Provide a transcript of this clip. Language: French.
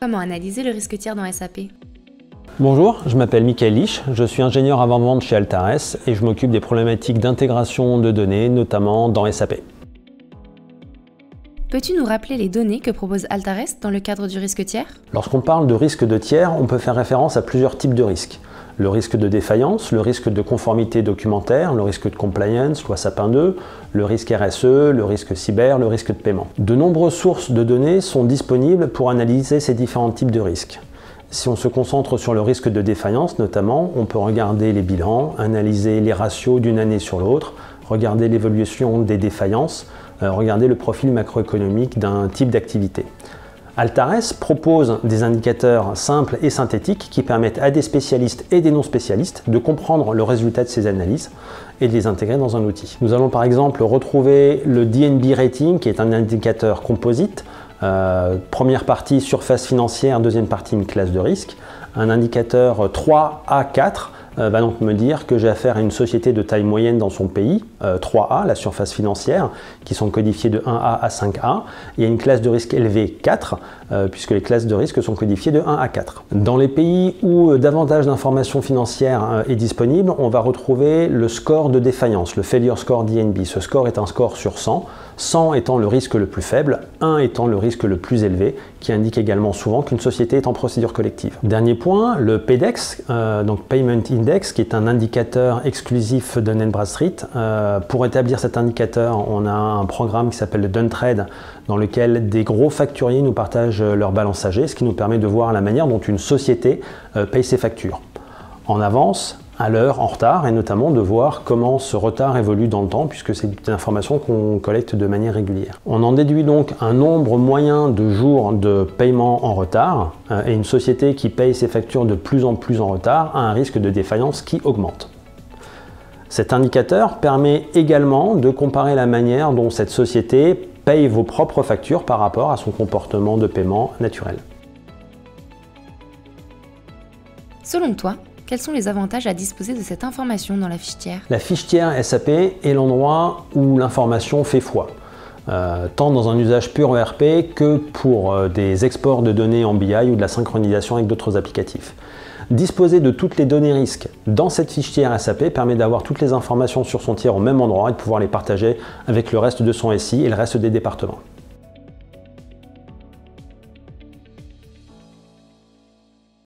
Comment analyser le risque tiers dans SAP? Bonjour, je m'appelle Michael Lich, je suis ingénieur avant-vente chez Altares et je m'occupe des problématiques d'intégration de données, notamment dans SAP. Peux-tu nous rappeler les données que propose Altares dans le cadre du risque tiers? Lorsqu'on parle de risque de tiers, on peut faire référence à plusieurs types de risques. Le risque de défaillance, le risque de conformité documentaire, le risque de compliance, loi Sapin 2, le risque RSE, le risque cyber, le risque de paiement. De nombreuses sources de données sont disponibles pour analyser ces différents types de risques. Si on se concentre sur le risque de défaillance notamment, on peut regarder les bilans, analyser les ratios d'une année sur l'autre, regarder l'évolution des défaillances, regarder le profil macroéconomique d'un type d'activité. Altares propose des indicateurs simples et synthétiques qui permettent à des spécialistes et des non-spécialistes de comprendre le résultat de ces analyses et de les intégrer dans un outil. Nous allons par exemple retrouver le DNB Rating qui est un indicateur composite. Première partie surface financière, deuxième partie une classe de risque. Un indicateur 3A4 va donc me dire que j'ai affaire à une société de taille moyenne dans son pays, 3A, la surface financière, qui sont codifiées de 1A à 5A. Il y a une classe de risque élevée 4, puisque les classes de risque sont codifiées de 1 à 4. Dans les pays où davantage d'informations financières est disponible, on va retrouver le score de défaillance, le Failure Score DNB. Ce score est un score sur 100, 100 étant le risque le plus faible, 1 étant le risque le plus élevé, qui indique également souvent qu'une société est en procédure collective. Dernier point, le PEDEX, donc Payment Index, qui est un indicateur exclusif de Dun & Bradstreet. Pour établir cet indicateur, on a un programme qui s'appelle le DunTrade, dans lequel des gros facturiers nous partagent leur balance AG, ce qui nous permet de voir la manière dont une société paye ses factures. En avance, à l'heure, en retard, et notamment de voir comment ce retard évolue dans le temps, puisque c'est une information qu'on collecte de manière régulière. On en déduit donc un nombre moyen de jours de paiement en retard, et une société qui paye ses factures de plus en plus en retard a un risque de défaillance qui augmente. Cet indicateur permet également de comparer la manière dont cette société paye vos propres factures par rapport à son comportement de paiement naturel. Selon toi, quels sont les avantages à disposer de cette information dans la fiche tiers? La fiche tiers SAP est l'endroit où l'information fait foi, tant dans un usage pur ERP que pour des exports de données en BI ou de la synchronisation avec d'autres applicatifs. Disposer de toutes les données risques dans cette fiche tiers SAP permet d'avoir toutes les informations sur son tiers au même endroit et de pouvoir les partager avec le reste de son SI et le reste des départements.